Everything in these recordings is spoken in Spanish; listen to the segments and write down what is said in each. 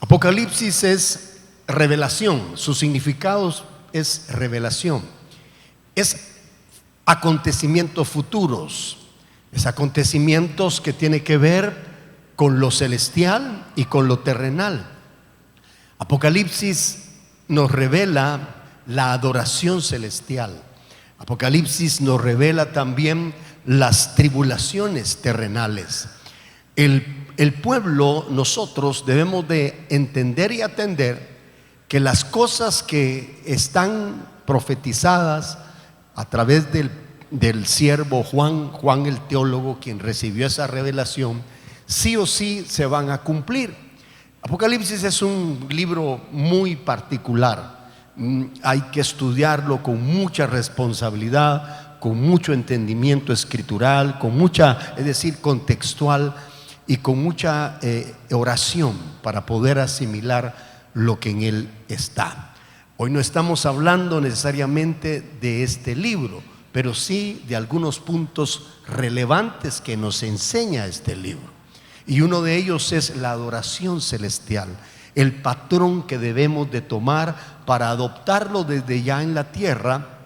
Apocalipsis es revelación, su significado es revelación, es acontecimientos futuros, es acontecimientos que tienen que ver con lo celestial y con lo terrenal. Apocalipsis nos revela la adoración celestial. Apocalipsis nos revela también las tribulaciones terrenales. El pueblo, nosotros debemos de entender y atender que las cosas que están profetizadas a través del siervo Juan el teólogo, quien recibió esa revelación, sí o sí se van a cumplir. Apocalipsis es un libro muy particular. Hay que estudiarlo con mucha responsabilidad, con mucho entendimiento escritural, con mucha, es decir, contextual, y con mucha oración para poder asimilar lo que en él está. Hoy no estamos hablando necesariamente de este libro, pero sí de algunos puntos relevantes que nos enseña este libro. Y uno de ellos es la adoración celestial, el patrón que debemos de tomar para adoptarlo desde ya en la tierra,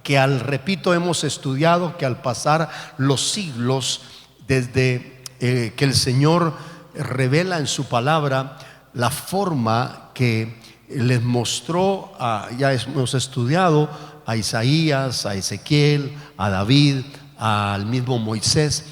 que repito, hemos estudiado que al pasar los siglos, desde que el Señor revela en su palabra la forma que les mostró, ya hemos estudiado a Isaías, a Ezequiel, a David, al mismo Moisés,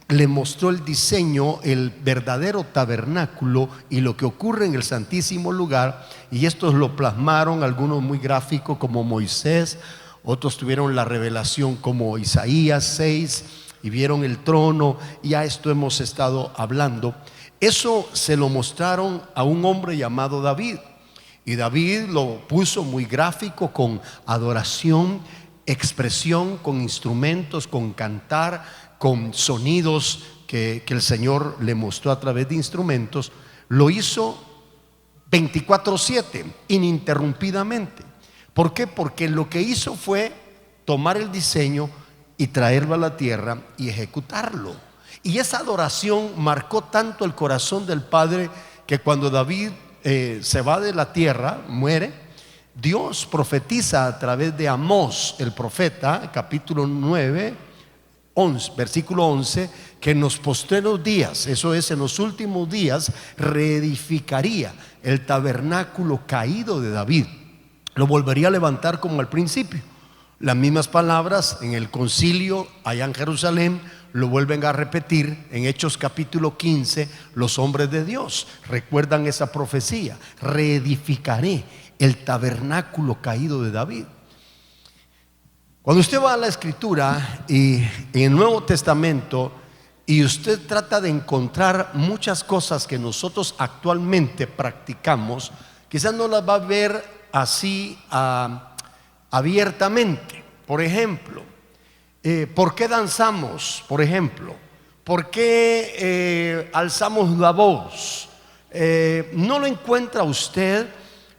le mostró el diseño, el verdadero tabernáculo y lo que ocurre en el santísimo lugar, y estos lo plasmaron, algunos muy gráficos como Moisés, otros tuvieron la revelación como Isaías 6 y vieron el trono, y a esto hemos estado hablando. Eso se lo mostraron a un hombre llamado David, y David lo puso muy gráfico, con adoración, expresión, con instrumentos, con cantar, con sonidos que el Señor le mostró a través de instrumentos. Lo hizo 24/7, ininterrumpidamente. ¿Por qué? Porque lo que hizo fue tomar el diseño y traerlo a la tierra y ejecutarlo. Y esa adoración marcó tanto el corazón del Padre, que cuando David se va de la tierra, muere, Dios profetiza a través de Amós el profeta, capítulo 9, versículo 11, que en los postreros días, eso es, en los últimos días, reedificaría el tabernáculo caído de David, lo volvería a levantar como al principio. Las mismas palabras en el concilio allá en Jerusalén lo vuelven a repetir en Hechos capítulo 15. Los hombres de Dios recuerdan esa profecía: reedificaré el tabernáculo caído de David. Cuando usted va a la Escritura y en el Nuevo Testamento, y usted trata de encontrar muchas cosas que nosotros actualmente practicamos, quizás no las va a ver así abiertamente. Por ejemplo, ¿por qué danzamos? Por ejemplo, ¿por qué alzamos la voz? ¿No lo encuentra usted?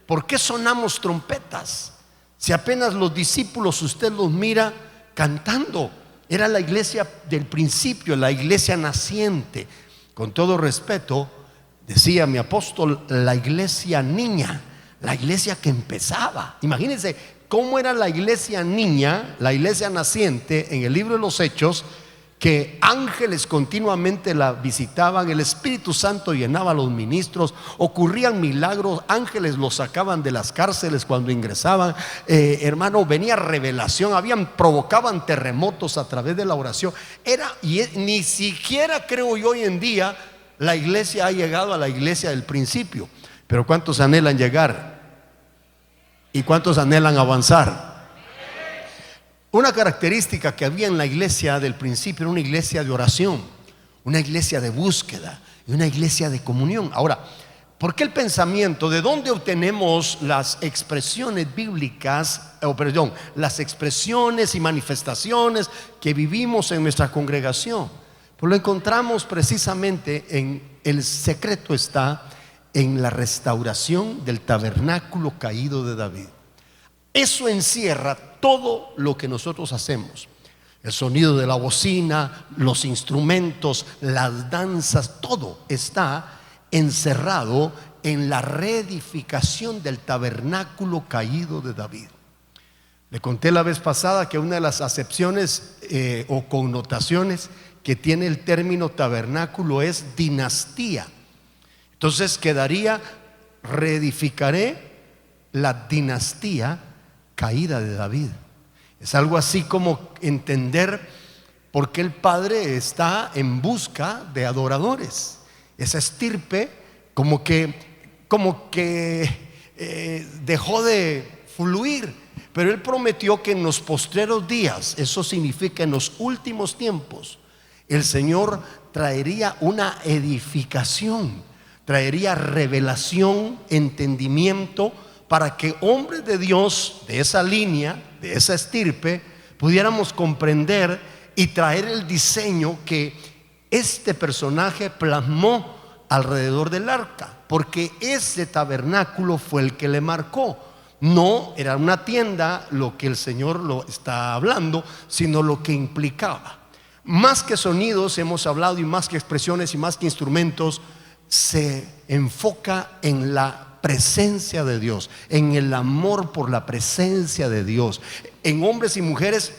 ¿Por qué sonamos trompetas? Si apenas los discípulos usted los mira cantando. Era la iglesia del principio, la iglesia naciente. Con todo respeto, decía mi apóstol, la iglesia niña, la iglesia que empezaba. Imagínense cómo era la iglesia niña, la iglesia naciente en el libro de los Hechos, que ángeles continuamente la visitaban, el Espíritu Santo llenaba a los ministros, ocurrían milagros, ángeles los sacaban de las cárceles cuando ingresaban, hermano, venía revelación, provocaban terremotos a través de la oración. Ni siquiera creo yo hoy en día la iglesia ha llegado a la iglesia del principio. Pero ¿cuántos anhelan llegar? ¿Y cuántos anhelan avanzar? Una característica que había en la iglesia del principio era una iglesia de oración, una iglesia de búsqueda y una iglesia de comunión. Ahora, ¿por qué el pensamiento? ¿De dónde obtenemos las expresiones bíblicas, las expresiones y manifestaciones que vivimos en nuestra congregación? Pues lo encontramos precisamente el secreto está en la restauración del tabernáculo caído de David. Eso encierra todo lo que nosotros hacemos: el sonido de la bocina, los instrumentos, las danzas, todo está encerrado en la reedificación del tabernáculo caído de David. Le conté la vez pasada que una de las acepciones o connotaciones que tiene el término tabernáculo es dinastía. Entonces quedaría: reedificaré la dinastía caída de David. Es algo así como entender por qué el Padre está en busca de adoradores. Esa estirpe como que dejó de fluir. Pero Él prometió que en los postreros días, eso significa en los últimos tiempos, el Señor traería una edificación, traería revelación, entendimiento, para que hombres de Dios de esa línea, de esa estirpe, pudiéramos comprender y traer el diseño que este personaje plasmó alrededor del arca, porque ese tabernáculo fue el que le marcó. No era una tienda lo que el Señor lo está hablando, sino lo que implicaba. Más que sonidos hemos hablado, y más que expresiones y más que instrumentos, se enfoca en la presencia de Dios, en el amor por la presencia de Dios, en hombres y mujeres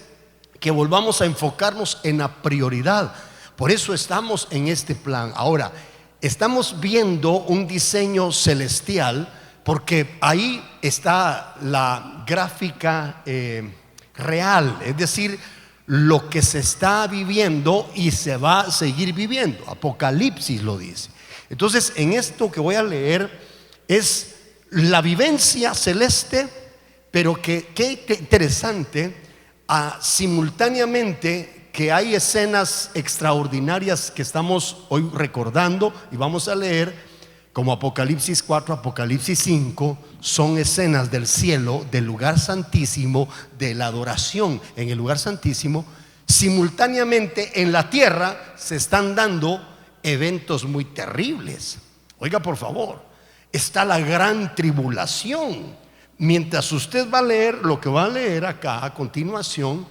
que volvamos a enfocarnos en la prioridad. Por eso estamos en este plan. Ahora, estamos viendo un diseño celestial, porque ahí está la gráfica real, es decir, lo que se está viviendo y se va a seguir viviendo. Apocalipsis lo dice. Entonces, en esto que voy a leer es la vivencia celeste, pero qué interesante, simultáneamente que hay escenas extraordinarias que estamos hoy recordando y vamos a leer, como Apocalipsis 4, Apocalipsis 5, son escenas del cielo, del lugar santísimo, de la adoración en el lugar santísimo. Simultáneamente en la tierra se están dando eventos muy terribles. Oiga, por favor, está la gran tribulación. Mientras usted va a leer, lo que va a leer acá a continuación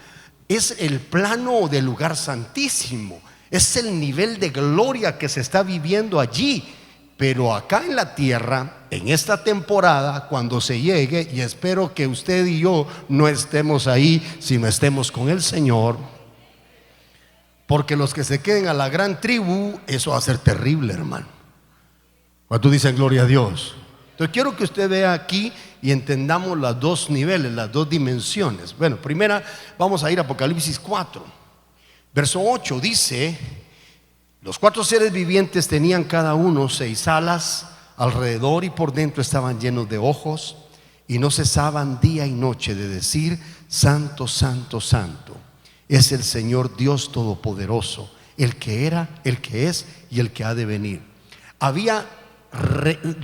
es el plano del lugar santísimo, es el nivel de gloria que se está viviendo allí. Pero acá en la tierra, en esta temporada, cuando se llegue, y espero que usted y yo no estemos ahí, sino estemos con el Señor, porque los que se queden a la gran tribu, eso va a ser terrible, hermano. Cuando tú dices gloria a Dios. Entonces quiero que usted vea aquí y entendamos los dos niveles, las dos dimensiones. Bueno, primera vamos a ir a Apocalipsis 4, verso 8, dice: los 4 seres vivientes tenían cada uno 6 alas, alrededor y por dentro estaban llenos de ojos, y no cesaban día y noche de decir: santo, santo, santo es el Señor Dios Todopoderoso, el que era, el que es y el que ha de venir. Había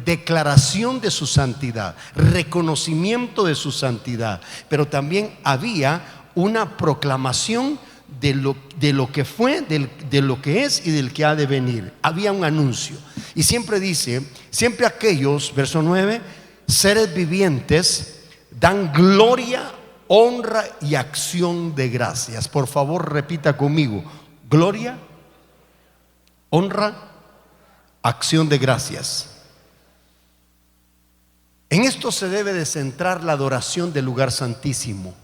declaración de su santidad, reconocimiento de su santidad, pero también había una proclamación de lo que fue, de lo que es y del que ha de venir. Había un anuncio. Y siempre dice, siempre aquellos, verso 9, seres vivientes dan gloria, honra y acción de gracias. Por favor, repita conmigo: gloria, honra, acción de gracias. En esto se debe de centrar la adoración del lugar santísimo.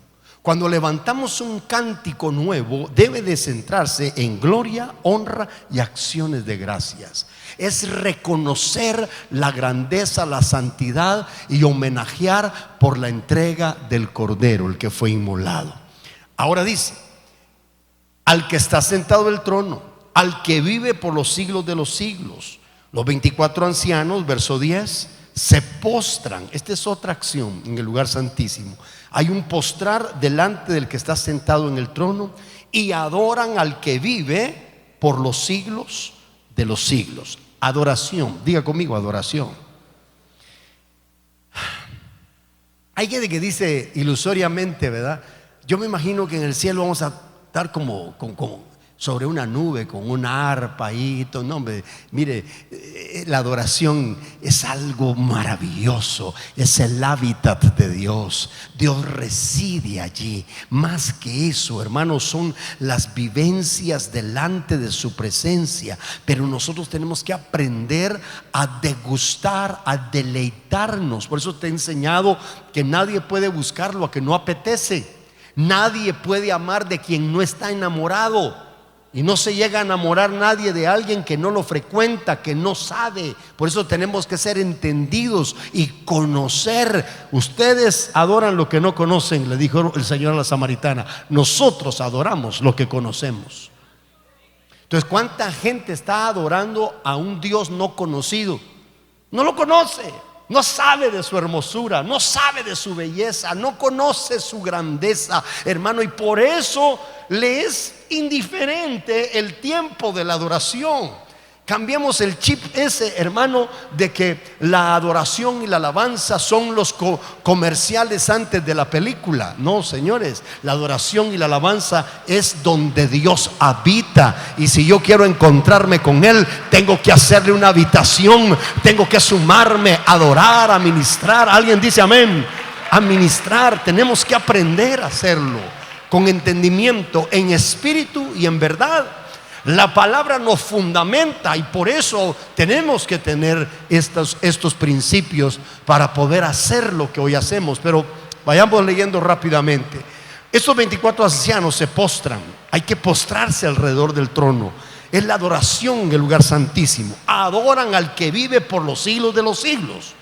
Cuando levantamos un cántico nuevo, debe de centrarse en gloria, honra y acciones de gracias. Es reconocer la grandeza, la santidad y homenajear por la entrega del Cordero, el que fue inmolado. Ahora dice: al que está sentado en el trono, al que vive por los siglos de los siglos. Los 24 ancianos, verso 10, se postran. Esta es otra acción en el lugar santísimo. Hay un postrar delante del que está sentado en el trono y adoran al que vive por los siglos de los siglos. Adoración, diga conmigo: adoración. Hay gente que dice ilusoriamente, ¿verdad? Yo me imagino que en el cielo vamos a estar como sobre una nube con una arpa y todo. No, hombre, mire, la adoración es algo maravilloso, es el hábitat de Dios. Dios reside allí. Más que eso, hermanos, son las vivencias delante de su presencia. Pero nosotros tenemos que aprender a degustar, a deleitarnos. Por eso te he enseñado que nadie puede buscar lo que no apetece. Nadie puede amar de quien no está enamorado. Y no se llega a enamorar nadie de alguien que no lo frecuenta, que no sabe. Por eso tenemos que ser entendidos y conocer. Ustedes adoran lo que no conocen, le dijo el Señor a la samaritana. Nosotros adoramos lo que conocemos. Entonces, ¿cuánta gente está adorando a un Dios no conocido? No lo conoce. No sabe de su hermosura, no sabe de su belleza, no conoce su grandeza, hermano, y por eso le es indiferente el tiempo de la adoración. Cambiemos el chip ese, hermano, de que la adoración y la alabanza son los comerciales antes de la película. No, señores, la adoración y la alabanza es donde Dios habita. Y si yo quiero encontrarme con Él, tengo que hacerle una habitación, tengo que sumarme, adorar, a ministrar. Alguien dice amén. A ministrar, tenemos que aprender a hacerlo con entendimiento, en espíritu y en verdad. La palabra nos fundamenta y por eso tenemos que tener estos principios para poder hacer lo que hoy hacemos. Pero vayamos leyendo rápidamente. Estos 24 ancianos se postran. Hay que postrarse alrededor del trono. Es la adoración en el lugar santísimo. Adoran al que vive por los siglos de los siglos.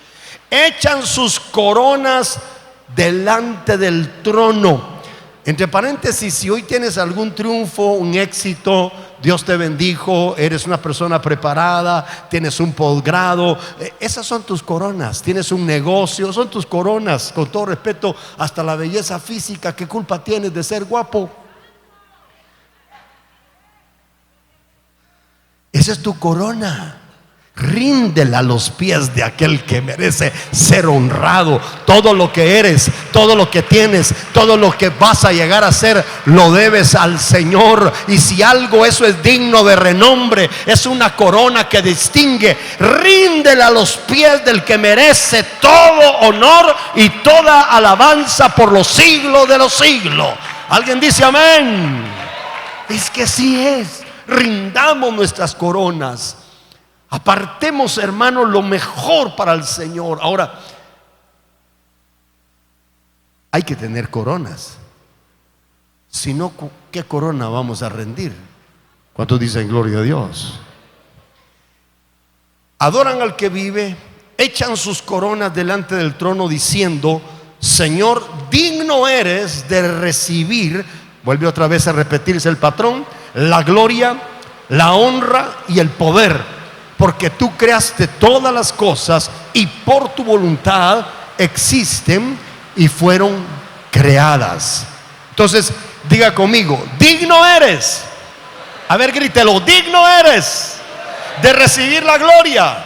Echan sus coronas delante del trono. Entre paréntesis, si hoy tienes algún triunfo, un éxito, Dios te bendijo, eres una persona preparada, tienes un posgrado, esas son tus coronas. Tienes un negocio, son tus coronas. Con todo respeto, hasta la belleza física, ¿qué culpa tienes de ser guapo? Esa es tu corona. Ríndela a los pies de aquel que merece ser honrado. Todo lo que eres, todo lo que tienes, todo lo que vas a llegar a ser, lo debes al Señor. Y si algo eso es digno de renombre, es una corona que distingue, ríndela a los pies del que merece todo honor y toda alabanza por los siglos de los siglos. ¿Alguien dice amén? Es que así es. Rindamos nuestras coronas. Apartemos, hermano, lo mejor para el Señor. Ahora, hay que tener coronas. Si no, ¿qué corona vamos a rendir? ¿Cuántos dicen gloria a Dios? Adoran al que vive, echan sus coronas delante del trono diciendo: Señor, digno eres de recibir, vuelve otra vez a repetirse el patrón, la gloria, la honra y el poder. Porque tú creaste todas las cosas y por tu voluntad existen y fueron creadas. Entonces, diga conmigo: digno eres. A ver, grítelo: digno eres de recibir la gloria,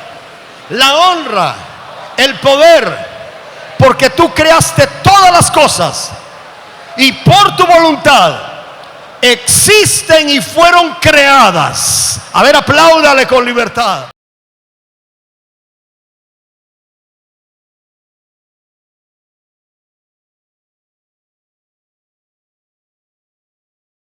la honra, el poder. Porque tú creaste todas las cosas y por tu voluntad existen y fueron creadas. A ver, apláudale con libertad.